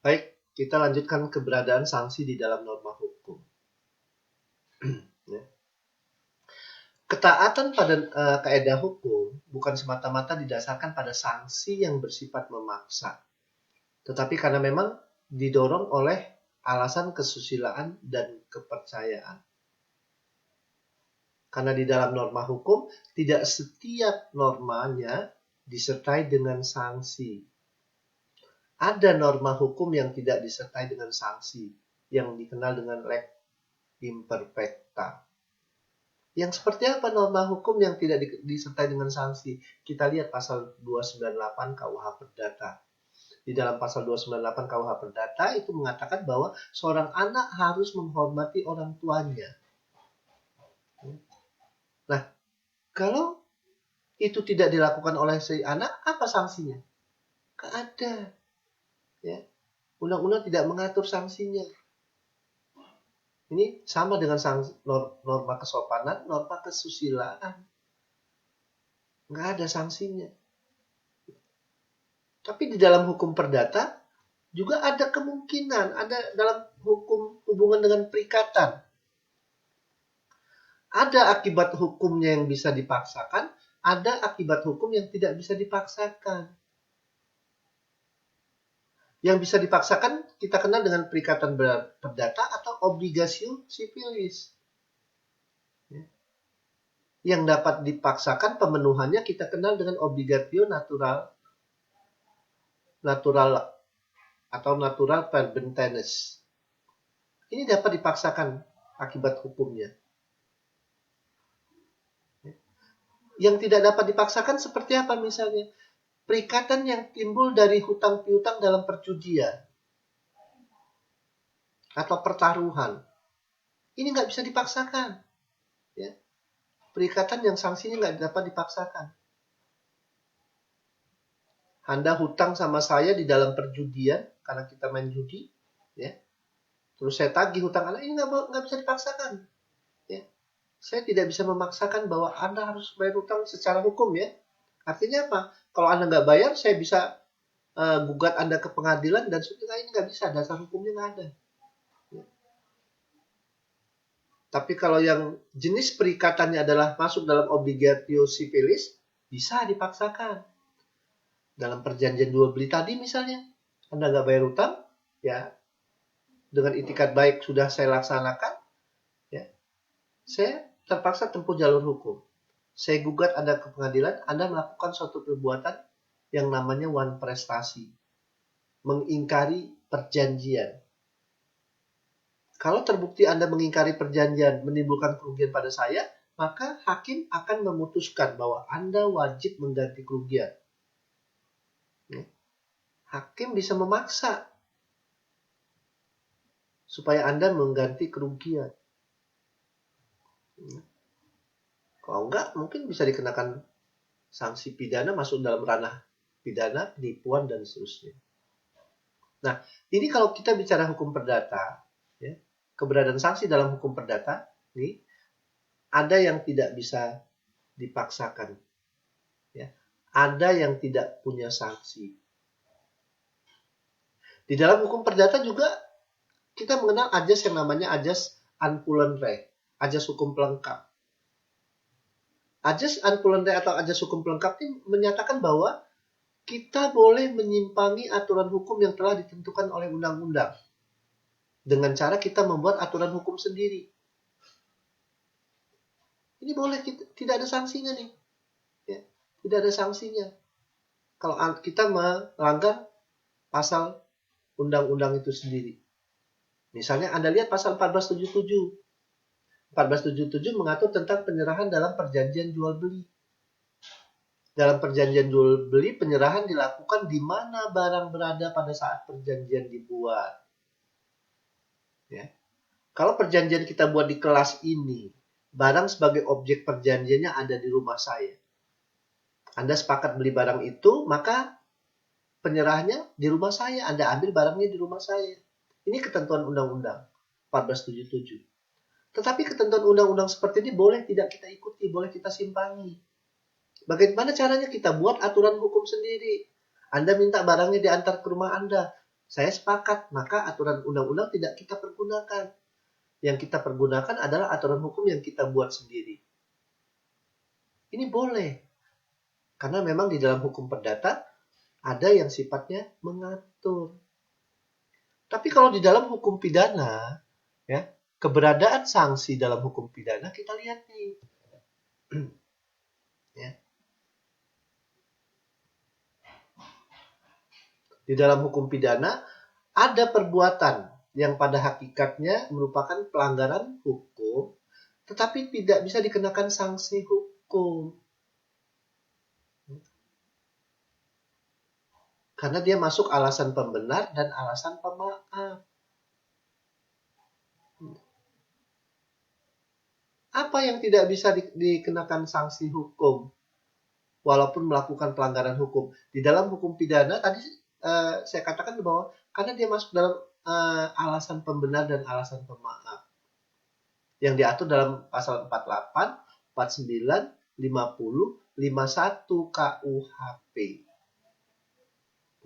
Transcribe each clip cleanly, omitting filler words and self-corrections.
Baik, kita lanjutkan keberadaan sanksi di dalam norma hukum. Ya. Ketaatan pada kaidah hukum bukan semata-mata didasarkan pada sanksi yang bersifat memaksa, tetapi karena memang didorong oleh alasan kesusilaan dan kepercayaan. Karena di dalam norma hukum tidak setiap normanya disertai dengan sanksi. Ada norma hukum yang tidak disertai dengan sanksi, yang dikenal dengan lex imperfecta. Yang seperti apa norma hukum yang tidak disertai dengan sanksi? Kita lihat pasal 298 KUH Perdata. Di dalam pasal 298 KUH Perdata itu mengatakan bahwa seorang anak harus menghormati orang tuanya. Nah, kalau itu tidak dilakukan oleh si anak, apa sanksinya? Nggak ada. Ya. Undang-undang tidak mengatur sanksinya. Ini sama dengan norma kesopanan, norma kesusilaan. Nggak ada sanksinya. Tapi di dalam hukum perdata juga ada kemungkinan, ada dalam hukum hubungan dengan perikatan. Ada akibat hukumnya yang bisa dipaksakan, ada akibat hukum yang tidak bisa dipaksakan. Yang bisa dipaksakan kita kenal dengan perikatan perdata atau obligatio civilis. Yang dapat dipaksakan pemenuhannya kita kenal dengan obligatio natural atau natural perbentenes. Ini dapat dipaksakan akibat hukumnya. Yang tidak dapat dipaksakan seperti apa misalnya? Perikatan yang timbul dari hutang piutang dalam perjudian atau pertaruhan. Ini nggak bisa dipaksakan. Ya. Perikatan yang sanksinya nggak dapat dipaksakan. Anda hutang sama saya di dalam perjudian karena kita main judi, ya. Terus saya tagih hutang Anda, ini nggak bisa dipaksakan. Ya. Saya tidak bisa memaksakan bahwa Anda harus bayar hutang secara hukum, ya. Artinya apa? Kalau Anda nggak bayar, saya bisa gugat Anda ke pengadilan dan sebagainya. Ini nggak bisa, dasar hukumnya nggak ada. Ya. Tapi kalau yang jenis perikatannya adalah masuk dalam obligatio civilis, bisa dipaksakan. Dalam perjanjian jual beli tadi misalnya, Anda nggak bayar hutang, ya dengan itikat baik sudah saya laksanakan, ya saya terpaksa tempuh jalur hukum. Saya gugat Anda ke pengadilan, Anda melakukan suatu perbuatan yang namanya wan prestasi, mengingkari perjanjian. Kalau terbukti Anda mengingkari perjanjian, menimbulkan kerugian pada saya, maka hakim akan memutuskan bahwa Anda wajib mengganti kerugian. Hakim bisa memaksa supaya Anda mengganti kerugian. Kalau enggak, mungkin bisa dikenakan sanksi pidana masuk dalam ranah pidana, penipuan, dan seterusnya. Nah, ini kalau kita bicara hukum perdata, ya, keberadaan sanksi dalam hukum perdata, ini ada yang tidak bisa dipaksakan. Ya. Ada yang tidak punya sanksi. Di dalam hukum perdata juga kita mengenal ajas yang namanya ajas anpulen re, ajas hukum pelengkap. Ajas anpulen re atau ajas hukum pelengkap ini menyatakan bahwa kita boleh menyimpangi aturan hukum yang telah ditentukan oleh undang-undang dengan cara kita membuat aturan hukum sendiri. Ini boleh, tidak ada sanksinya nih. Ya, tidak ada sanksinya. Kalau kita melanggar pasal undang-undang itu sendiri. Misalnya Anda lihat pasal 1477. 1477 mengatur tentang penyerahan dalam perjanjian jual beli. Dalam perjanjian jual beli, penyerahan dilakukan di mana barang berada pada saat perjanjian dibuat. Ya. Kalau perjanjian kita buat di kelas ini, barang sebagai objek perjanjiannya ada di rumah saya. Anda sepakat beli barang itu, maka penyerahannya di rumah saya. Anda ambil barangnya di rumah saya. Ini ketentuan undang-undang 1477. Tetapi ketentuan undang-undang seperti ini boleh tidak kita ikuti, boleh kita simpangi. Bagaimana caranya? Kita buat aturan hukum sendiri. Anda minta barangnya diantar ke rumah Anda. Saya sepakat, maka aturan undang-undang tidak kita pergunakan. Yang kita pergunakan adalah aturan hukum yang kita buat sendiri. Ini boleh. Karena memang di dalam hukum perdata ada yang sifatnya mengatur. Tapi kalau di dalam hukum pidana, ya, keberadaan sanksi dalam hukum pidana kita lihat nih. Ya. Di dalam hukum pidana ada perbuatan yang pada hakikatnya merupakan pelanggaran hukum, tetapi tidak bisa dikenakan sanksi hukum. Karena dia masuk alasan pembenar dan alasan pemaaf. Apa yang tidak bisa dikenakan sanksi hukum walaupun melakukan pelanggaran hukum? Di dalam hukum pidana tadi saya katakan bahwa karena dia masuk dalam alasan pembenar dan alasan pemaaf yang diatur dalam pasal 48, 49, 50, 51 KUHP.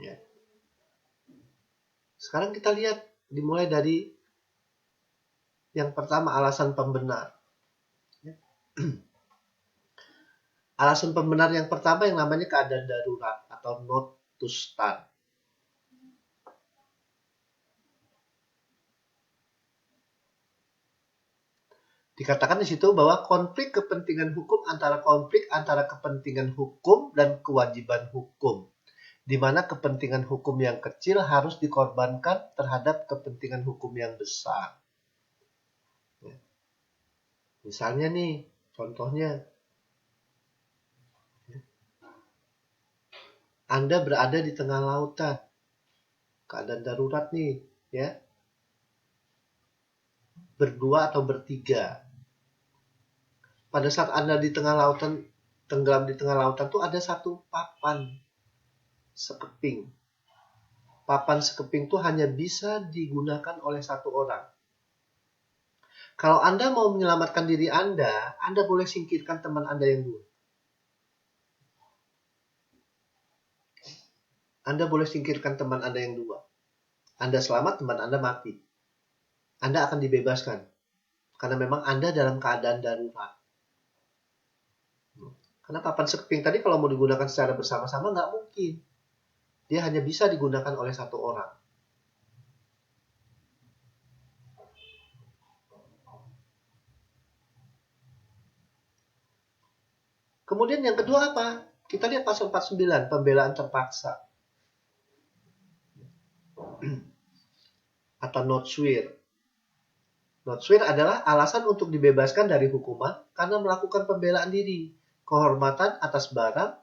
Ya. Sekarang kita lihat dimulai dari yang pertama, alasan pembenar. Ya. Alasan pembenar yang pertama yang namanya keadaan darurat atau not to start. Dikatakan di situ bahwa konflik kepentingan hukum antara kepentingan hukum dan kewajiban hukum, di mana kepentingan hukum yang kecil harus dikorbankan terhadap kepentingan hukum yang besar. Ya. Misalnya nih, contohnya, Anda berada di tengah lautan, keadaan darurat nih, ya, berdua atau bertiga. Pada saat Anda di tengah lautan, tenggelam di tengah lautan tuh ada satu papan sekeping. Papan sekeping tuh hanya bisa digunakan oleh satu orang. Kalau Anda mau menyelamatkan diri Anda boleh singkirkan teman Anda yang dua. Anda boleh singkirkan teman Anda yang dua. Anda selamat, teman Anda mati. Anda akan dibebaskan. Karena memang Anda dalam keadaan darurat. Karena papan sekeping tadi kalau mau digunakan secara bersama-sama nggak mungkin. Dia hanya bisa digunakan oleh satu orang. Kemudian yang kedua apa? Kita lihat pasal 49, pembelaan terpaksa. Atau not swear. Not swear adalah alasan untuk dibebaskan dari hukuman karena melakukan pembelaan diri, kehormatan atas barang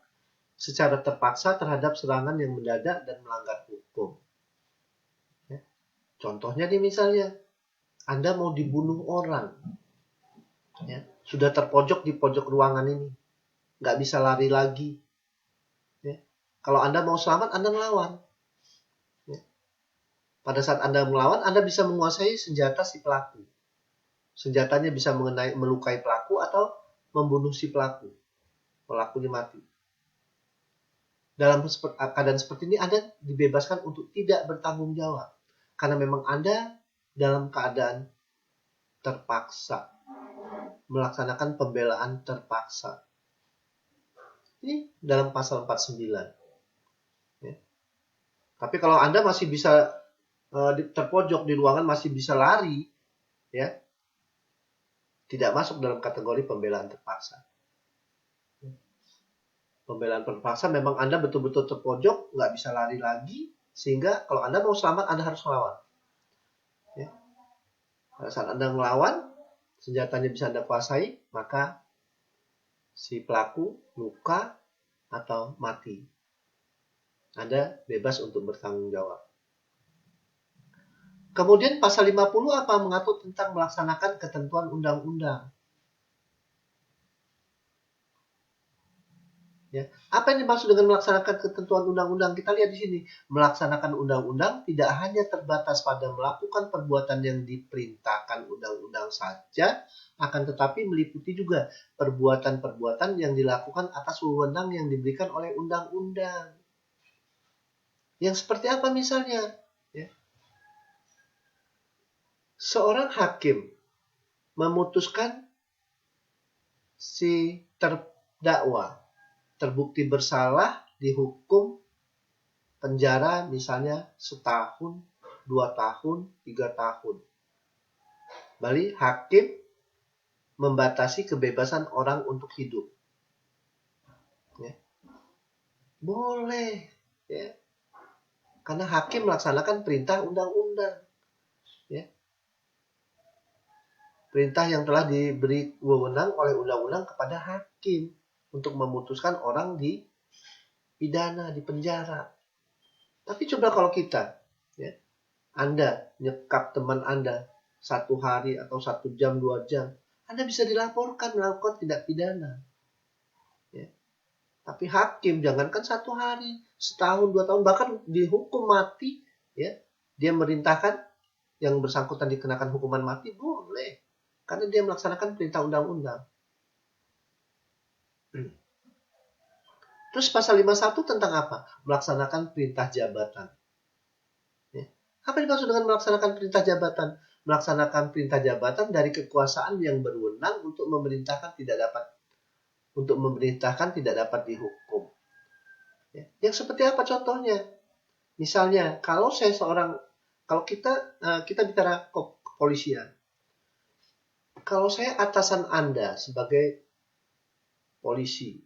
secara terpaksa terhadap serangan yang mendadak dan melanggar hukum. Ya. Contohnya nih misalnya, Anda mau dibunuh orang, ya, sudah terpojok di pojok ruangan ini, nggak bisa lari lagi. Ya. Kalau Anda mau selamat, Anda melawan. Ya. Pada saat Anda melawan, Anda bisa menguasai senjata si pelaku. Senjatanya bisa melukai pelaku atau membunuh si pelaku. Pelakunya mati. Dalam keadaan seperti ini, Anda dibebaskan untuk tidak bertanggung jawab. Karena memang Anda dalam keadaan terpaksa. Melaksanakan pembelaan terpaksa. Ini dalam pasal 49. Ya. Tapi kalau Anda masih bisa terpojok di ruangan, masih bisa lari, ya, tidak masuk dalam kategori pembelaan terpaksa. Pembelaan terpaksa memang Anda betul-betul terpojok, nggak bisa lari lagi, sehingga kalau Anda mau selamat, Anda harus melawan. Ya. Pada saat Anda melawan, senjatanya bisa Anda kuasai, maka si pelaku luka atau mati. Anda bebas untuk bertanggung jawab. Kemudian pasal 50 apa? Mengatur tentang melaksanakan ketentuan undang-undang. Ya. Apa yang dimaksud dengan melaksanakan ketentuan undang-undang? Kita lihat di sini. Melaksanakan undang-undang tidak hanya terbatas pada melakukan perbuatan yang diperintahkan undang-undang saja, akan tetapi meliputi juga perbuatan-perbuatan yang dilakukan atas wewenang yang diberikan oleh undang-undang. Yang seperti apa misalnya? seorang hakim memutuskan si terdakwa terbukti bersalah dihukum penjara misalnya setahun, 2 tahun, 3 tahun. Bali hakim membatasi kebebasan orang untuk hidup. Ya. Boleh. Ya. Karena hakim melaksanakan perintah undang-undang. Ya. Perintah yang telah diberi wewenang oleh undang-undang kepada hakim untuk memutuskan orang di pidana, di penjara. Tapi coba kalau kita, ya, Anda nyekap teman Anda 1 hari atau 1 jam, 2 jam, Anda bisa dilaporkan melakukan tindak pidana. Ya. Tapi hakim jangankan 1 hari, setahun, 2 tahun, bahkan dihukum mati, ya, dia merintahkan yang bersangkutan dikenakan hukuman mati, boleh. Karena dia melaksanakan perintah undang-undang. Terus pasal 51 tentang apa? Melaksanakan perintah jabatan. Ya. Apa yang dimaksud dengan melaksanakan perintah jabatan? Melaksanakan perintah jabatan dari kekuasaan yang berwenang untuk memerintahkan tidak dapat dihukum. Ya. Yang seperti apa contohnya? Misalnya, kalau kita bicara kepolisian. Kalau saya atasan Anda sebagai polisi,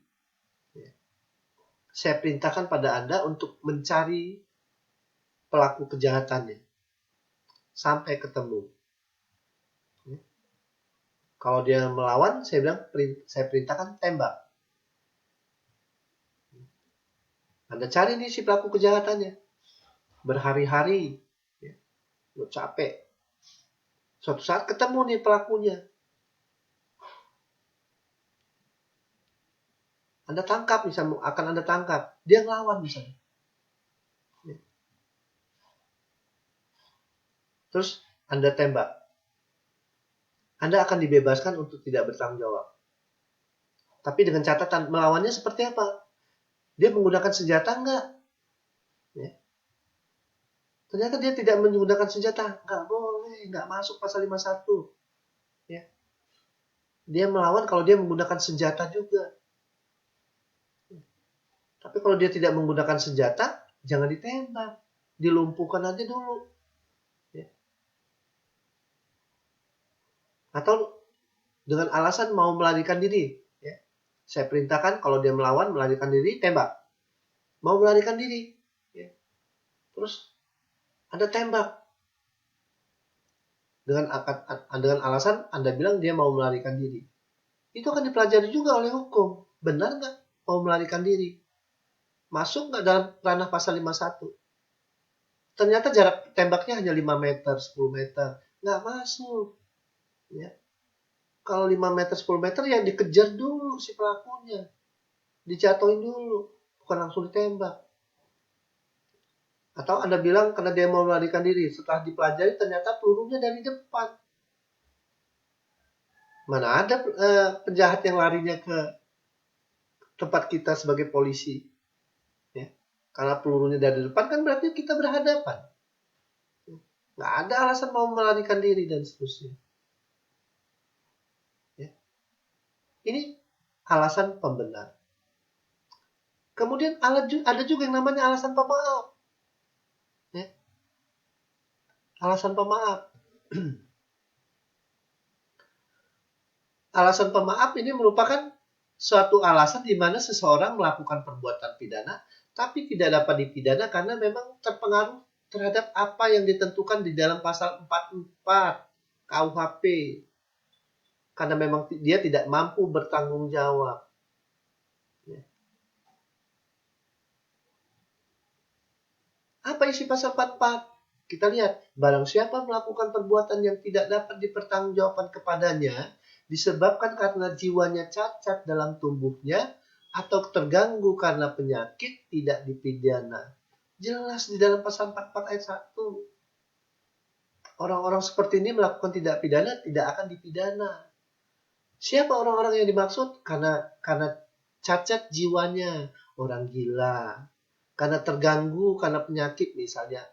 ya, saya perintahkan pada Anda untuk mencari pelaku kejahatannya sampai ketemu. Ya. Kalau dia melawan, saya perintahkan tembak. Anda cari nih si pelaku kejahatannya. Berhari-hari, ya, lo capek. Suatu saat ketemu nih pelakunya. Anda tangkap, misalnya akan Anda tangkap. Dia ngelawan misalnya. Ya. Terus Anda tembak. Anda akan dibebaskan untuk tidak bertanggung jawab. Tapi dengan catatan, melawannya seperti apa? Dia menggunakan senjata enggak? Ya. Ternyata dia tidak menggunakan senjata. Enggak boleh, enggak masuk pasal 51. Ya. Dia melawan kalau dia menggunakan senjata juga. Tapi kalau dia tidak menggunakan senjata, jangan ditembak. Dilumpuhkan aja dulu. Ya. Atau dengan alasan mau melarikan diri. Ya. Saya perintahkan kalau dia melawan, melarikan diri, tembak. Mau melarikan diri. Ya. Terus Anda tembak. Dengan alasan Anda bilang dia mau melarikan diri. Itu akan dipelajari juga oleh hukum. Benar nggak mau melarikan diri? Masuk nggak dalam ranah pasal 51? Ternyata jarak tembaknya hanya 5 meter, 10 meter. Nggak masuk. Ya. Kalau 5 meter, 10 meter ya dikejar dulu si pelakunya. Dijatuhin dulu. Bukan langsung ditembak. Atau Anda bilang karena dia mau melarikan diri. Setelah dipelajari ternyata pelurunya dari depan. Mana ada penjahat yang larinya ke tempat kita sebagai polisi. Karena pelurunya dari depan kan berarti kita berhadapan. Nggak ada alasan mau melarikan diri dan seterusnya. Ya. Ini alasan pembenar. Kemudian ada juga yang namanya alasan pemaaf. Ya. Alasan pemaaf. Alasan pemaaf ini merupakan suatu alasan di mana seseorang melakukan perbuatan pidana tapi tidak dapat dipidana karena memang terpengaruh terhadap apa yang ditentukan di dalam pasal 44 KUHP. Karena memang dia tidak mampu bertanggung jawab. Ya. Apa isi pasal 44? Kita lihat, barang siapa melakukan perbuatan yang tidak dapat dipertanggungjawabkan kepadanya disebabkan karena jiwanya cacat dalam tubuhnya atau terganggu karena penyakit tidak dipidana. Jelas di dalam pasal 44 ayat 1. Orang-orang seperti ini melakukan tindak pidana tidak akan dipidana. Siapa orang-orang yang dimaksud? Karena cacat jiwanya, orang gila. Karena terganggu karena penyakit misalnya.